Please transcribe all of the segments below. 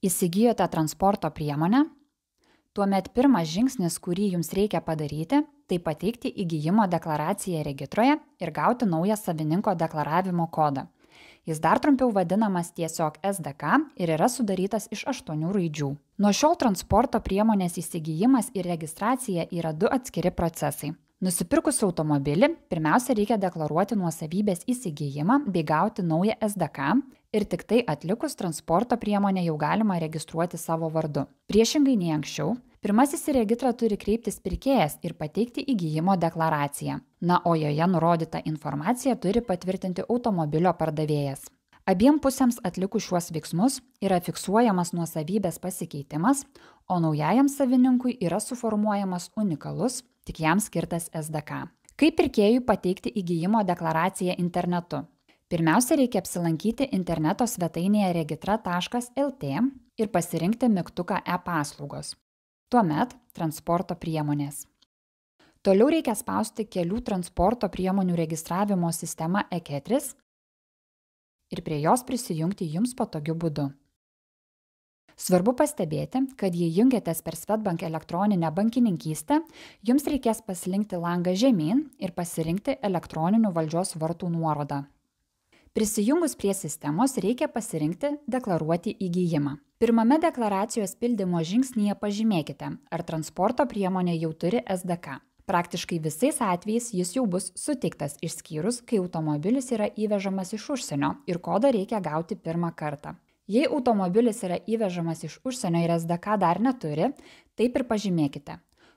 Įsigijote transporto priemonę? Tuomet pirmas žingsnis, kurį jums reikia padaryti, tai pateikti įgijimo deklaraciją regitroje ir gauti naują savininko deklaravimo kodą. Jis dar trumpiau vadinamas tiesiog SDK ir yra sudarytas iš 8 raidžių. Nuo šiol transporto priemonės įsigijimas ir registracija yra 2 atskiri procesai. Nusipirkus automobilį, pirmiausia reikia deklaruoti nuosavybės įsigijimą bei gauti naują SDK ir tik tai atlikus transporto priemonę jau galima registruoti savo vardu. Priešingai nei anksčiau, pirmasis į regitrą turi kreiptis pirkėjas ir pateikti įgijimo deklaraciją. Na, o joje nurodytą informaciją turi patvirtinti automobilio pardavėjas. Abiem pusėms atlikus šiuos veiksmus yra fiksuojamas nuosavybės pasikeitimas, o naujajam savininkui yra suformuojamas unikalus, tik jam skirtas SDK. Kaip pirkėjui pateikti įgijimo deklaraciją internetu? Pirmiausia, reikia apsilankyti interneto svetainėje regitra.lt ir pasirinkti mygtuką e-paslaugos. Tuomet transporto priemonės. Toliau reikia spausti kelių transporto priemonių registravimo sistemą e-Ketris ir prie jos prisijungti jums patogiu būdu. Svarbu pastebėti, kad jei jungiatės per Swedbank elektroninę bankininkystę, jums reikės paslinkti langą žemyn ir pasirinkti elektroninių valdžios vartų nuorodą. Prisijungus prie sistemos reikia pasirinkti deklaruoti įgijimą. Pirmame deklaracijos pildymo žingsnyje pažymėkite, ar transporto priemonė jau turi SDK. Praktiškai visais atvejais jis jau bus suteiktas išskyrus, kai automobilis yra įvežamas iš užsienio ir kodą reikia gauti pirmą kartą. Jei automobilis yra įvežamas iš užsienio ir SDK dar neturi, taip ir pažymėkite.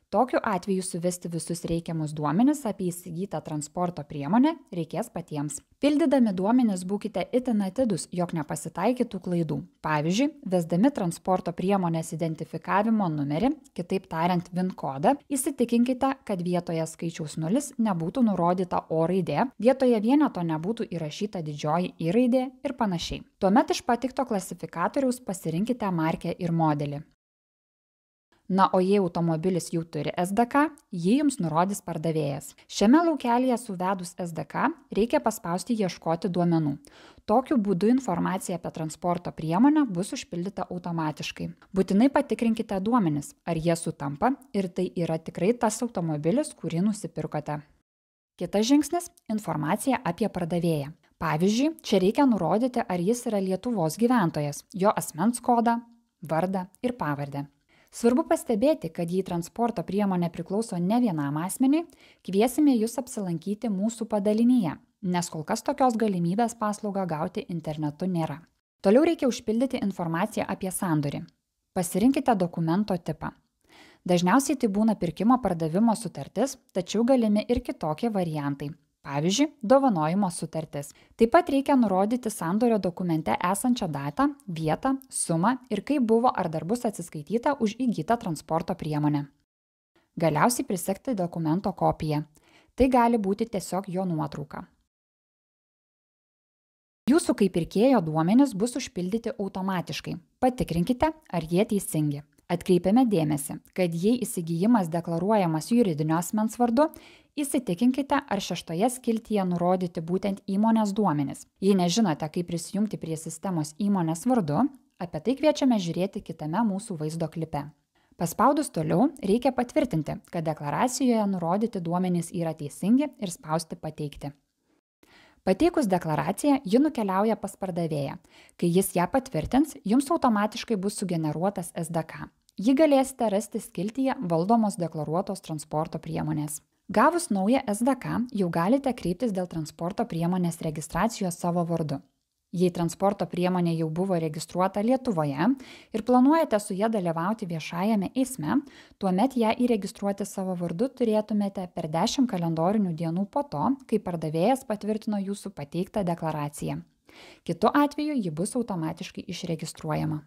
Tokiu atveju suvesti visus reikiamus duomenis apie įsigytą transporto priemonę reikės patiems. Pildydami duomenis būkite itin atidūs, jog nepasitaikytų klaidų. Pavyzdžiui, vesdami transporto priemonės identifikavimo numerį, kitaip tariant VIN kodą, įsitikinkite, kad vietoje skaičiaus 0 nebūtų nurodyta O raidė, vietoje vieneto nebūtų įrašyta didžioji I raidė ir panašiai. Tuomet iš pateikto klasifikatoriaus pasirinkite markę ir modelį. Na, o jei automobilis jau turi SDK, jį jums nurodys pardavėjas. Šiame laukelyje suvedus SDK reikia paspausti ieškoti duomenų. Tokiu būdu informacija apie transporto priemonę bus užpildyta automatiškai. Būtinai patikrinkite duomenis, ar jie sutampa ir tai yra tikrai tas automobilis, kurį nusipirkote. Kitas žingsnis – informacija apie pardavėją. Pavyzdžiui, čia reikia nurodyti, ar jis yra Lietuvos gyventojas, jo asmens kodą, vardą ir pavardę. Svarbu pastebėti, kad jei transporto priemonė priklauso ne vienam asmeniui, kviesime jūs apsilankyti mūsų padalinyje, nes kol kas tokios galimybės paslaugą gauti internetu nėra. Toliau reikia užpildyti informaciją apie sandorį. Pasirinkite dokumento tipą. Dažniausiai tai būna pirkimo pardavimo sutartis, tačiau galimi ir kitokie variantai. Pavyzdžiui, dovanojimo sutartis. Taip pat reikia nurodyti sandorio dokumente esančią datą, vietą, sumą ir kaip buvo ar dar bus atsiskaityta už įgytą transporto priemonę. Galiausiai prisegti dokumento kopiją. Tai gali būti tiesiog jo nuotrauka. Jūsų kaip pirkėjo duomenys bus užpildyti automatiškai. Patikrinkite, ar jie teisingi. Atkreipiame dėmesį, kad jei įsigijimas deklaruojamas juridinio asmens vardu, įsitikinkite, ar 6 skiltyje nurodyti būtent įmonės duomenis. Jei nežinote, kaip prisijungti prie sistemos įmonės vardu, apie tai kviečiame žiūrėti kitame mūsų vaizdo klipe. Paspaudus toliau, reikia patvirtinti, kad deklaracijoje nurodyti duomenys yra teisingi ir spausti pateikti. Pateikus deklaraciją, ji nukeliauja pas pardavėją. Kai jis ją patvirtins, jums automatiškai bus sugeneruotas SDK. Jį galėsite rasti skiltyje valdomos deklaruotos transporto priemonės. Gavus naują SDK, jau galite kreiptis dėl transporto priemonės registracijos savo vardu. Jei transporto priemonė jau buvo registruota Lietuvoje ir planuojate su ja dalyvauti viešajame eisme, tuomet ją įregistruoti savo vardu turėtumėte per 10 kalendorinių dienų po to, kai pardavėjas patvirtino jūsų pateiktą deklaraciją. Kitu atveju ji bus automatiškai išregistruojama.